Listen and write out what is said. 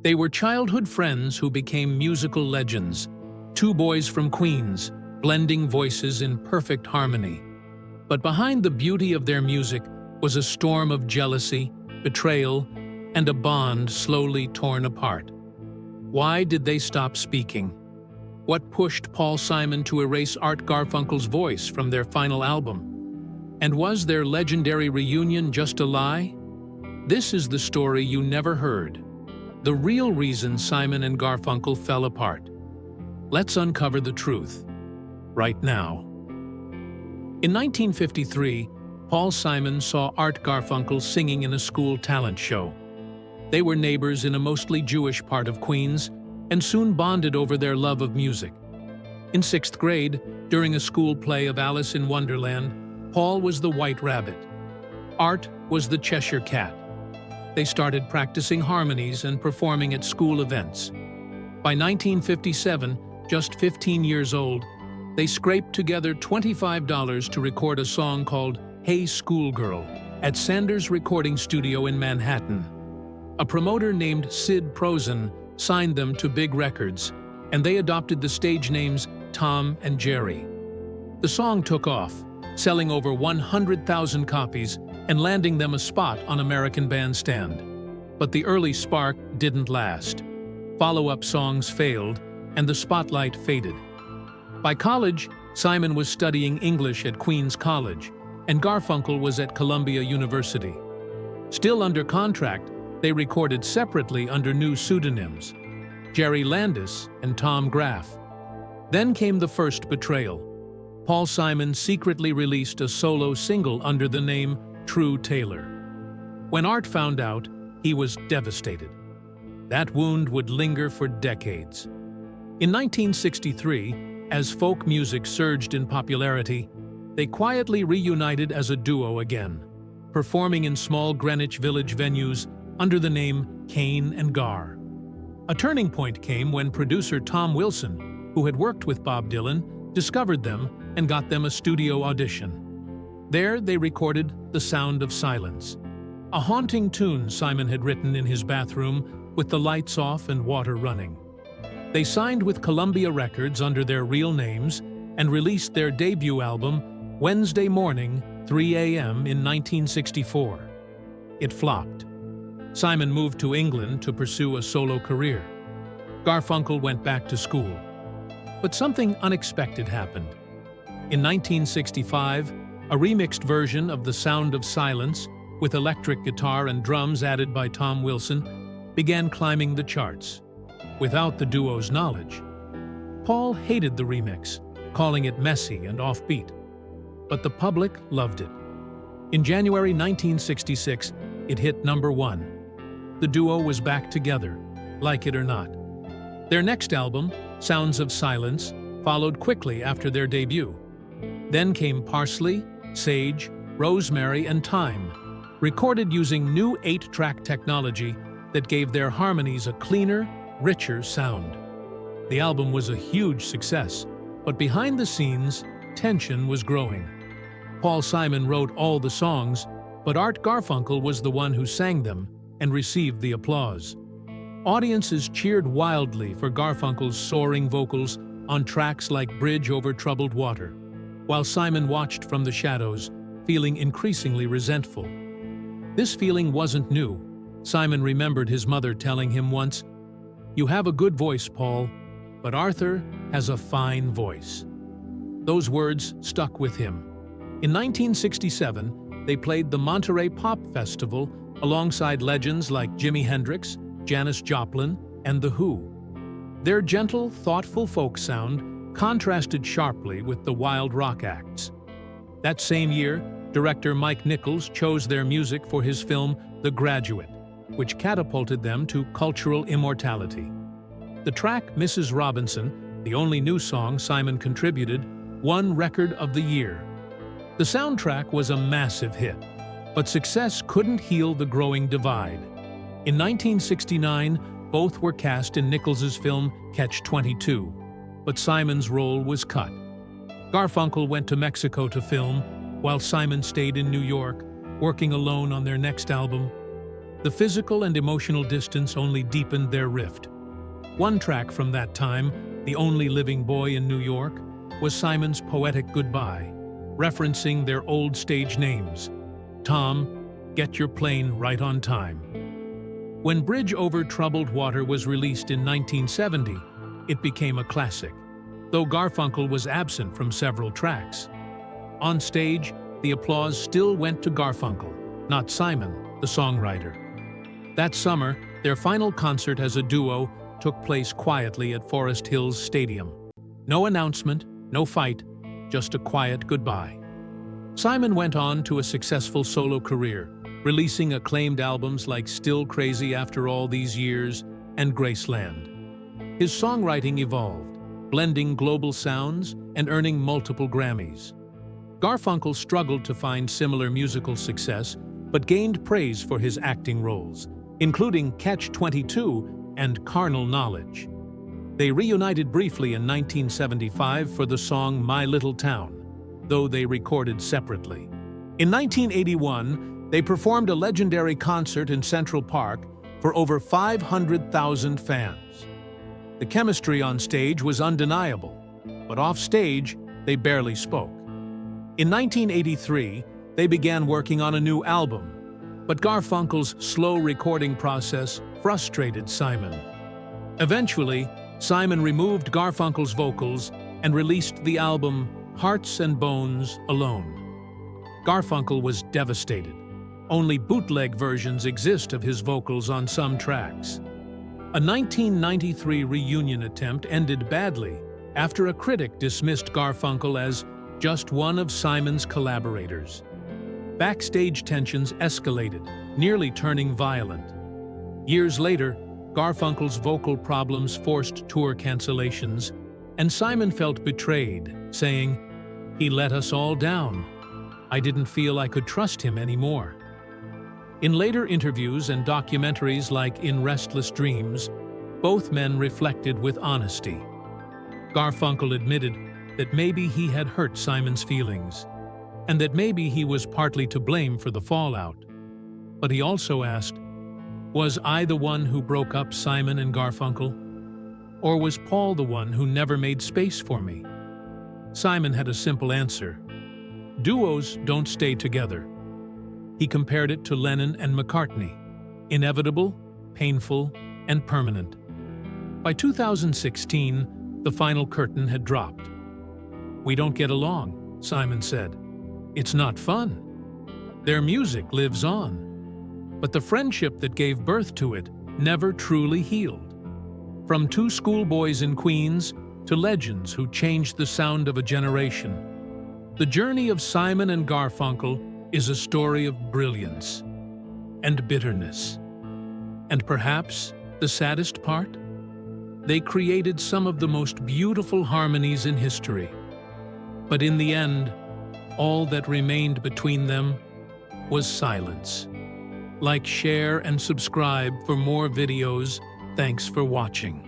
They were childhood friends who became musical legends, two boys from Queens, blending voices in perfect harmony. But behind the beauty of their music was a storm of jealousy, betrayal, and a bond slowly torn apart. Why did they stop speaking? What pushed Paul Simon to erase Art Garfunkel's voice from their final album? And was their legendary reunion just a lie? This is the story you never heard. The real reason Simon and Garfunkel fell apart. Let's uncover the truth, right now. In 1953, Paul Simon saw Art Garfunkel singing in a school talent show. They were neighbors in a mostly Jewish part of Queens and soon bonded over their love of music. In 6th grade, during a school play of Alice in Wonderland, Paul was the White Rabbit. Art was the Cheshire Cat. They started practicing harmonies and performing at school events. By 1957, just 15 years old, they scraped together $25 to record a song called Hey Schoolgirl at Sanders Recording Studio in Manhattan. A promoter named Sid Prosen signed them to big records, and they adopted the stage names Tom and Jerry. The song took off, selling over 100,000 copies and landing them a spot on American Bandstand. But the early spark didn't last. Follow-up songs failed, and the spotlight faded. By college, Simon was studying English at Queens College, and Garfunkel was at Columbia University. Still under contract, they recorded separately under new pseudonyms, Jerry Landis and Tom Graff. Then came the first Betrayal. Paul Simon secretly released a solo single under the name True Taylor. When Art found out, he was devastated. That wound would linger for decades. In 1963, as folk music surged in popularity, they quietly reunited as a duo again, performing in small Greenwich Village venues under the name Kane and Gar. A turning point came when producer Tom Wilson, who had worked with Bob Dylan, discovered them and got them a studio audition. There they recorded The Sound of Silence, a haunting tune Simon had written in his bathroom with the lights off and water running. They signed with Columbia Records under their real names and released their debut album Wednesday Morning, 3 a.m. in 1964. It flopped. Simon moved to England to pursue a solo career. Garfunkel went back to school. But something unexpected happened. In 1965, a remixed version of The Sound of Silence, with electric guitar and drums added by Tom Wilson, began climbing the charts, without the duo's knowledge. Paul hated the remix, calling it messy and offbeat. But the public loved it. In January 1966, it hit #1. The duo was back together, like it or not. Their next album, Sounds of Silence, followed quickly after their debut. Then came Parsley, Sage, Rosemary, and Thyme, recorded using new 8-track technology that gave their harmonies a cleaner, richer sound. The album was a huge success, but behind the scenes, tension was growing. Paul Simon wrote all the songs, but Art Garfunkel was the one who sang them and received the applause. Audiences cheered wildly for Garfunkel's soaring vocals on tracks like Bridge Over Troubled Water, while Simon watched from the shadows, feeling increasingly resentful. This feeling wasn't new. Simon remembered his mother telling him once, "You have a good voice, Paul, but Arthur has a fine voice." Those words stuck with him. In 1967, they played the Monterey Pop Festival alongside legends like Jimi Hendrix, Janis Joplin, and The Who. Their gentle, thoughtful folk sound contrasted sharply with the wild rock acts. That same year, director Mike Nichols chose their music for his film The Graduate, which catapulted them to cultural immortality. The track Mrs. Robinson, the only new song Simon contributed, won Record of the Year. The soundtrack was a massive hit, but success couldn't heal the growing divide. In 1969, both were cast in Nichols's film Catch-22, but Simon's role was cut. Garfunkel went to Mexico to film, while Simon stayed in New York, working alone on their next album. The physical and emotional distance only deepened their rift. One track from that time, The Only Living Boy in New York, was Simon's poetic goodbye, referencing their old stage names. Tom, Get Your Plane Right on Time. When Bridge Over Troubled Water was released in 1970, it became a classic, though Garfunkel was absent from several tracks. On stage, the applause still went to Garfunkel, not Simon, the songwriter. That summer, their final concert as a duo took place quietly at Forest Hills Stadium. No announcement, no fight, just a quiet goodbye. Simon went on to a successful solo career, releasing acclaimed albums like Still Crazy After All These Years and Graceland. His songwriting evolved, blending global sounds and earning multiple Grammys. Garfunkel struggled to find similar musical success, but gained praise for his acting roles, including Catch-22 and Carnal Knowledge. They reunited briefly in 1975 for the song My Little Town, though they recorded separately. In 1981, they performed a legendary concert in Central Park for over 500,000 fans. The chemistry on stage was undeniable, but off stage, they barely spoke. In 1983, they began working on a new album, but Garfunkel's slow recording process frustrated Simon. Eventually, Simon removed Garfunkel's vocals and released the album Hearts and Bones alone. Garfunkel was devastated. Only bootleg versions exist of his vocals on some tracks. A 1993 reunion attempt ended badly after a critic dismissed Garfunkel as just one of Simon's collaborators. Backstage tensions escalated, nearly turning violent. Years later, Garfunkel's vocal problems forced tour cancellations, and Simon felt betrayed, saying, "He let us all down. I didn't feel I could trust him anymore." In later interviews and documentaries like In Restless Dreams, both men reflected with honesty. Garfunkel admitted that maybe he had hurt Simon's feelings, and that maybe he was partly to blame for the fallout. But he also asked, "Was I the one who broke up Simon and Garfunkel? Or was Paul the one who never made space for me?" Simon had a simple answer: duos don't stay together. He compared it to Lennon and McCartney: inevitable, painful, and permanent. By 2016, the final curtain had dropped. "We don't get along," Simon said. "It's not fun." Their music lives on, but the friendship that gave birth to it never truly healed. From two schoolboys in Queens to legends who changed the sound of a generation, the journey of Simon and Garfunkel is a story of brilliance and bitterness. And perhaps the saddest part? They created some of the most beautiful harmonies in history. But in the end, all that remained between them was silence. Like, share, and subscribe for more videos. Thanks for watching.